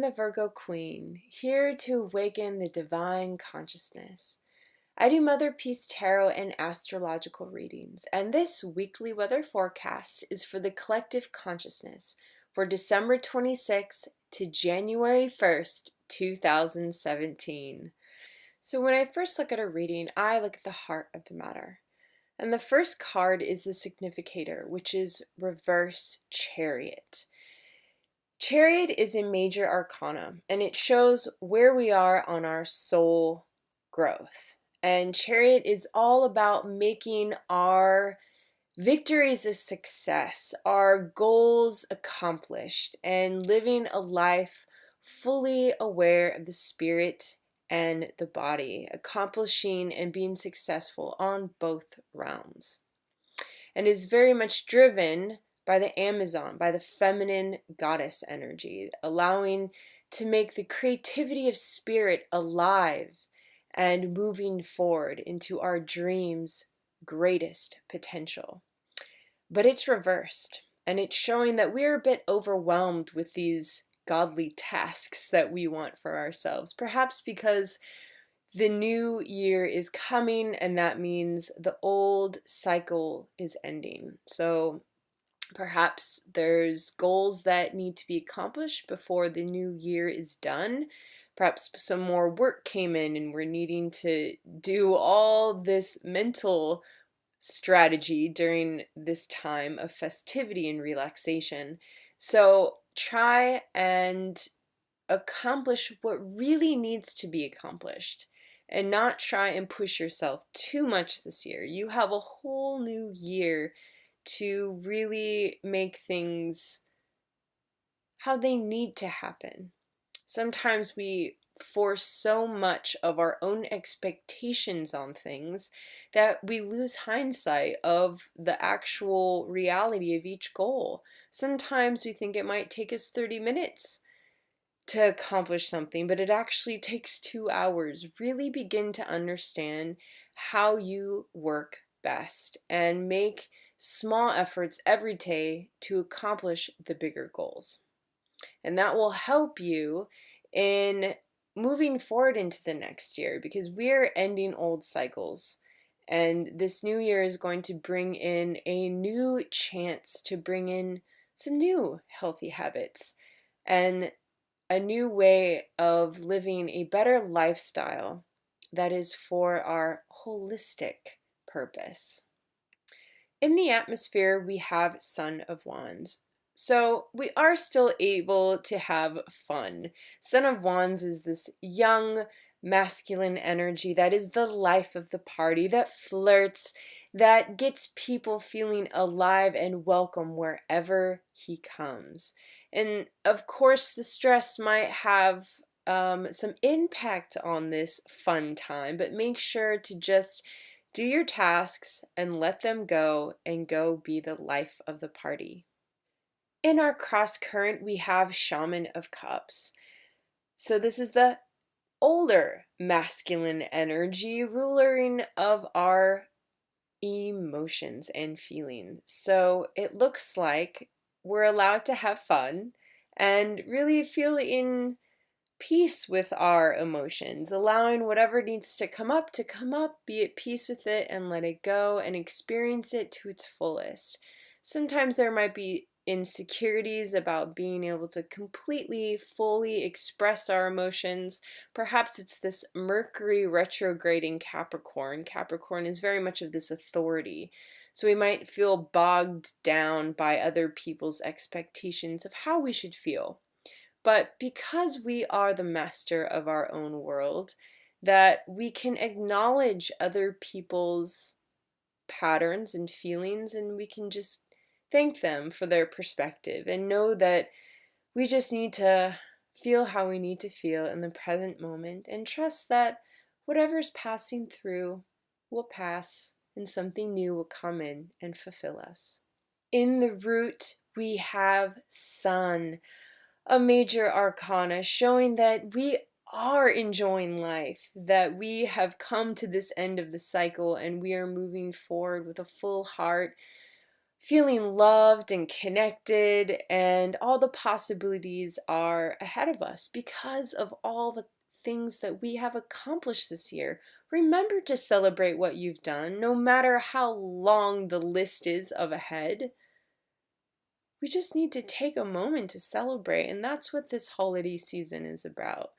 am the Virgo Queen, here to awaken the divine consciousness. I do Mother Peace Tarot and astrological readings, and this weekly weather forecast is for the collective consciousness for December 26th to January 1st, 2017. So when I first look at a reading, I look at the heart of the matter. And the first card is the significator, which is Reverse Chariot. Chariot is a major arcana, and it shows where we are on our soul growth. And Chariot is all about making our victories a success, our goals accomplished, and living a life fully aware of the spirit and the body, accomplishing and being successful on both realms. And is very much driven by the Amazon, by the feminine goddess energy, allowing to make the creativity of spirit alive and moving forward into our dreams' greatest potential. But it's reversed, and it's showing that we're a bit overwhelmed with these godly tasks that we want for ourselves, perhaps because the new year is coming, and that means the old cycle is ending. So perhaps there's goals that need to be accomplished before the new year is done. Perhaps some more work came in and we're needing to do all this mental strategy during this time of festivity and relaxation. So try and accomplish what really needs to be accomplished and not try and push yourself too much this year. You have a whole new year to really make things how they need to happen. Sometimes we force so much of our own expectations on things that we lose hindsight of the actual reality of each goal. Sometimes we think it might take us 30 minutes to accomplish something, but it actually takes 2 hours. Really begin to understand how you work best and make small efforts every day to accomplish the bigger goals. And that will help you in moving forward into the next year, because we're ending old cycles. And this new year is going to bring in a new chance to bring in some new healthy habits and a new way of living a better lifestyle that is for our holistic purpose. In the atmosphere, we have Son of Wands. So we are still able to have fun. Son of Wands is this young, masculine energy that is the life of the party, that flirts, that gets people feeling alive and welcome wherever he comes. And of course, the stress might have some impact on this fun time, but make sure to just do your tasks and let them go and go be the life of the party. In our cross current, we have Shaman of Cups. So this is the older masculine energy, ruling of our emotions and feelings. So it looks like we're allowed to have fun and really feel in peace with our emotions, allowing whatever needs to come up, be at peace with it and let it go and experience it to its fullest. Sometimes there might be insecurities about being able to completely, fully express our emotions. Perhaps it's this Mercury retrograde in Capricorn. Capricorn is very much of this authority. So we might feel bogged down by other people's expectations of how we should feel. But because we are the master of our own world, that we can acknowledge other people's patterns and feelings, and we can just thank them for their perspective and know that we just need to feel how we need to feel in the present moment and trust that whatever's passing through will pass and something new will come in and fulfill us. In the root, we have Sun, a major arcana showing that we are enjoying life, that we have come to this end of the cycle and we are moving forward with a full heart, feeling loved and connected, and all the possibilities are ahead of us because of all the things that we have accomplished this year. Remember to celebrate what you've done, no matter how long the list is of ahead. We just need to take a moment to celebrate, and that's what this holiday season is about.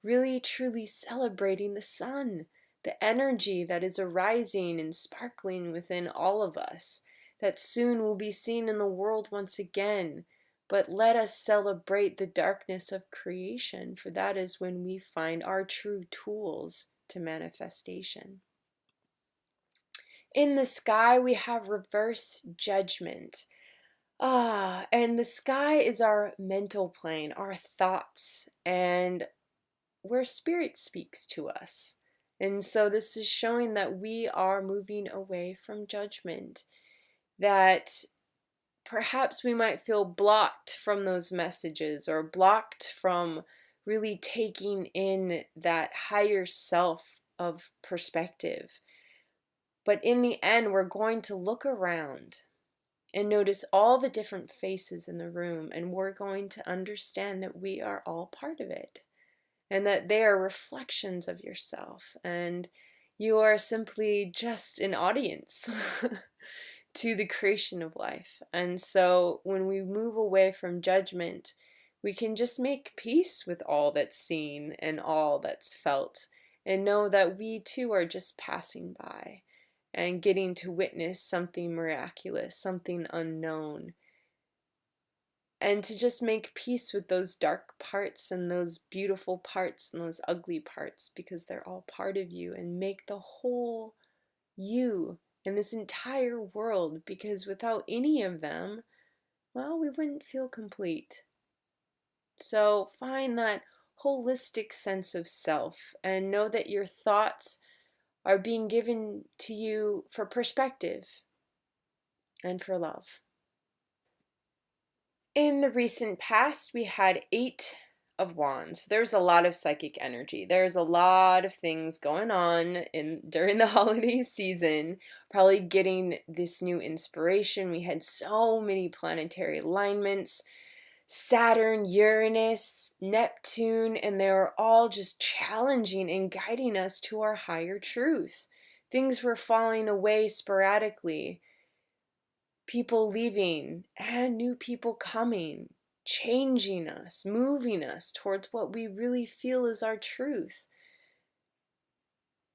Really, truly celebrating the sun, the energy that is arising and sparkling within all of us, that soon will be seen in the world once again. But let us celebrate the darkness of creation, for that is when we find our true tools to manifestation. In the sky, we have reverse judgment. And the sky is our mental plane, our thoughts, and where spirit speaks to us. And so this is showing that we are moving away from judgment, that perhaps we might feel blocked from those messages or blocked from really taking in that higher self of perspective. But in the end, we're going to look around and notice all the different faces in the room, and we're going to understand that we are all part of it, and that they are reflections of yourself, and you are simply just an audience to the creation of life. And so when we move away from judgment, we can just make peace with all that's seen and all that's felt, and know that we too are just passing by and getting to witness something miraculous, something unknown. And to just make peace with those dark parts and those beautiful parts and those ugly parts, because they're all part of you, and make the whole you in this entire world, because without any of them, well, we wouldn't feel complete. So find that holistic sense of self and know that your thoughts are being given to you for perspective and for love. In the recent past, we had 8 of Wands. There's a lot of psychic energy. There's a lot of things going on during the holiday season, probably getting this new inspiration. We had so many planetary alignments, Saturn, Uranus, Neptune, and they were all just challenging and guiding us to our higher truth. Things were falling away sporadically, people leaving and new people coming, changing us, moving us towards what we really feel is our truth.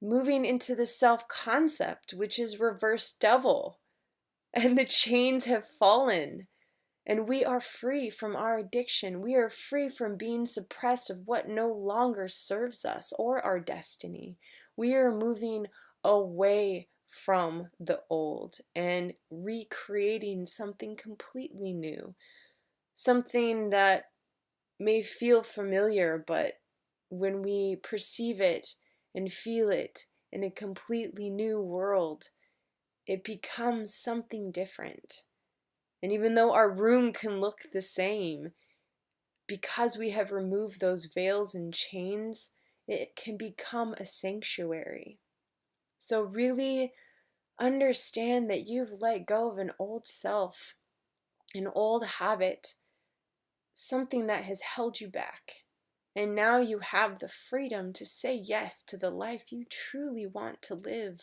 Moving into the self-concept, which is reverse devil, and the chains have fallen. And we are free from our addiction. We are free from being suppressed of what no longer serves us or our destiny. We are moving away from the old and recreating something completely new. Something that may feel familiar, but when we perceive it and feel it in a completely new world, it becomes something different. And even though our room can look the same, because we have removed those veils and chains, it can become a sanctuary. So really understand that you've let go of an old self, an old habit, something that has held you back. And now you have the freedom to say yes to the life you truly want to live,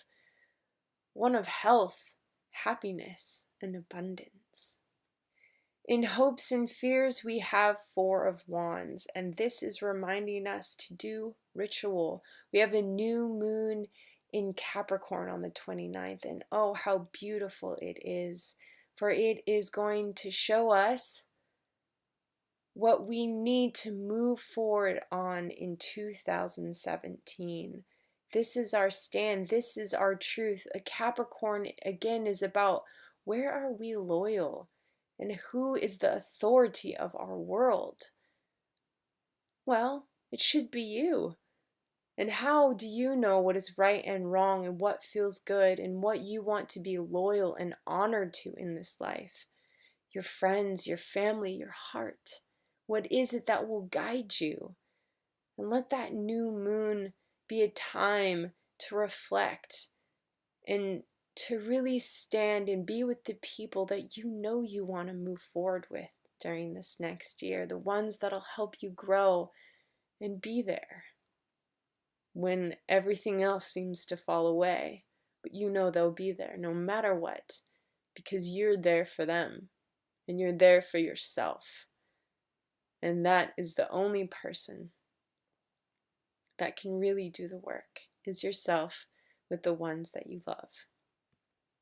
one of health, happiness, and abundance. In hopes and fears, we have 4 of Wands, and this is reminding us to do ritual. We have a new moon in Capricorn on the 29th, and oh, how beautiful it is, for it is going to show us what we need to move forward on in 2017. This is our stand. This is our truth. A Capricorn, again, is about where are we loyal? And who is the authority of our world? Well, it should be you. And how do you know what is right and wrong and what feels good and what you want to be loyal and honored to in this life? Your friends, your family, your heart. What is it that will guide you? And let that new moon be a time to reflect and to really stand and be with the people that you know you want to move forward with during this next year, the ones that'll help you grow and be there when everything else seems to fall away. But you know they'll be there no matter what, because you're there for them and you're there for yourself. And that is the only person that can really do the work, is yourself with the ones that you love.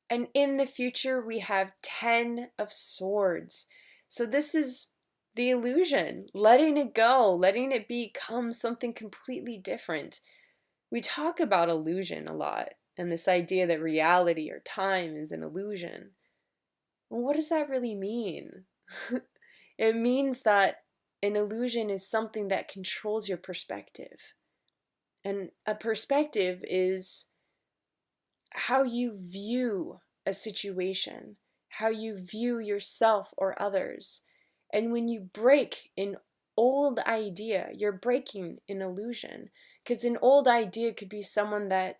And in the future, we have 10 of Swords. So this is the illusion, letting it go, letting it become something completely different. We talk about illusion a lot, and this idea that reality or time is an illusion. Well, what does that really mean? It means that an illusion is something that controls your perspective. And a perspective is how you view a situation, how you view yourself or others. And when you break an old idea, you're breaking an illusion. Because an old idea could be someone that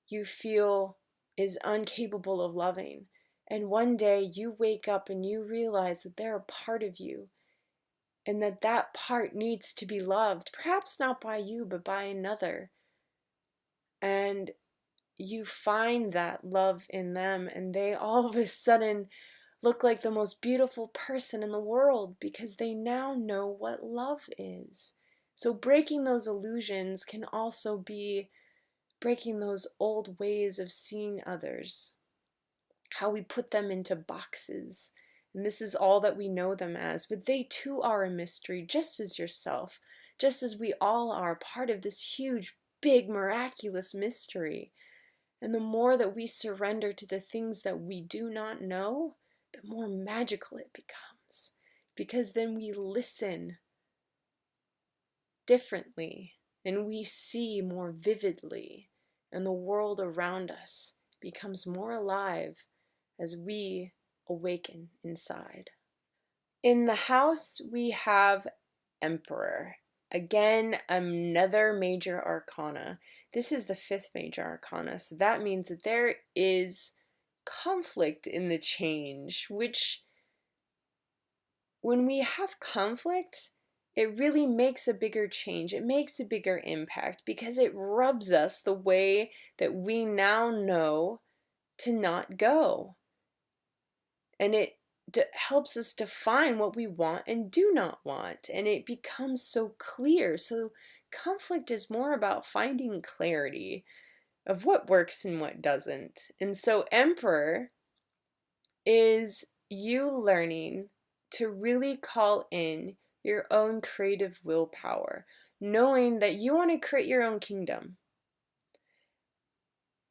you feel is incapable of loving. And one day you wake up and you realize that they're a part of you and that that part needs to be loved, perhaps not by you, but by another. And you find that love in them, and they all of a sudden look like the most beautiful person in the world because they now know what love is. So breaking those illusions can also be breaking those old ways of seeing others, how we put them into boxes. And this is all that we know them as, but they too are a mystery, just as yourself, just as we all are part of this huge, big, miraculous mystery. And the more that we surrender to the things that we do not know, the more magical it becomes. Because then we listen differently and we see more vividly, and the world around us becomes more alive as we awaken inside. In the house, we have Emperor. Again, another major arcana. This is the 5th major arcana, so that means that there is conflict in the change, which when we have conflict, it really makes a bigger change. It makes a bigger impact because it rubs us the way that we now know to not go. And it helps us define what we want and do not want. And it becomes so clear. So conflict is more about finding clarity of what works and what doesn't. And so Emperor is you learning to really call in your own creative willpower, knowing that you want to create your own kingdom.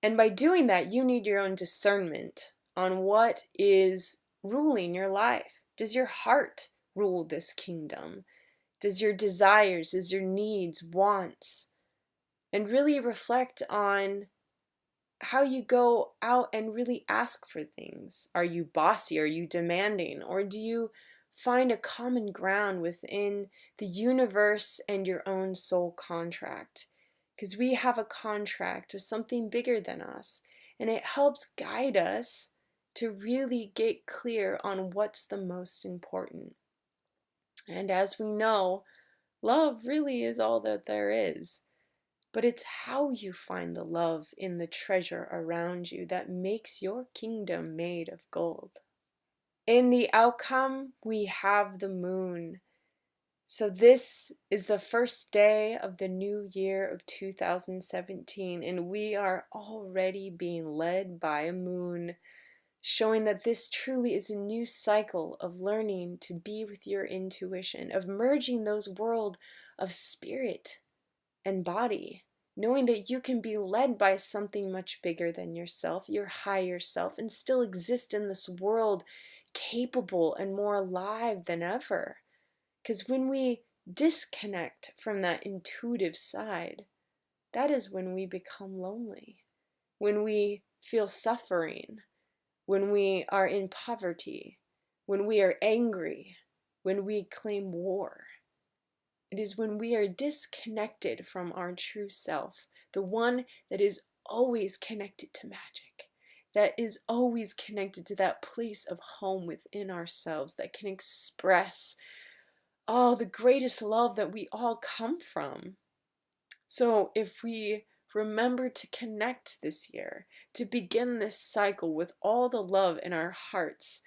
And by doing that, you need your own discernment on what is ruling your life. Does your heart rule this kingdom? Does your desires, does your needs, wants? And really reflect on how you go out and really ask for things. Are you bossy? Are you demanding? Or do you find a common ground within the universe and your own soul contract? Because we have a contract with something bigger than us, and it helps guide us to really get clear on what's the most important. And as we know, love really is all that there is. But it's how you find the love in the treasure around you that makes your kingdom made of gold. In the outcome, we have the moon. So this is the first day of the new year of 2017, and we are already being led by a moon, showing that this truly is a new cycle of learning to be with your intuition, of merging those worlds of spirit and body, knowing that you can be led by something much bigger than yourself, your higher self, and still exist in this world capable and more alive than ever. Because when we disconnect from that intuitive side, that is when we become lonely, when we feel suffering, when we are in poverty, when we are angry, when we claim war. It is when we are disconnected from our true self, the one that is always connected to magic, that is always connected to that place of home within ourselves that can express the greatest love that we all come from. So if we remember to connect this year, to begin this cycle with all the love in our hearts,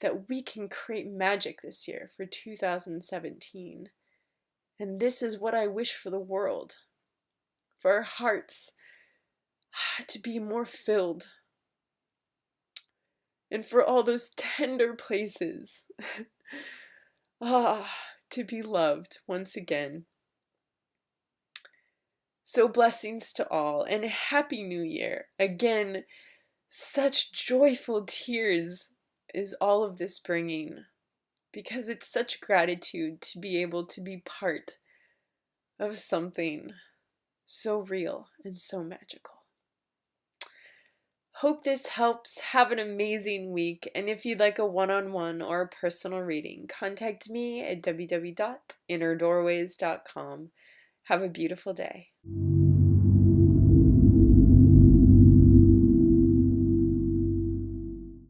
that we can create magic this year for 2017. And this is what I wish for the world, for our hearts to be more filled, and for all those tender places to be loved once again. So blessings to all, and Happy New Year. Again, such joyful tears is all of this bringing, because it's such gratitude to be able to be part of something so real and so magical. Hope this helps. Have an amazing week, and if you'd like a one-on-one or a personal reading, contact me at www.innerdoorways.com. Have a beautiful day.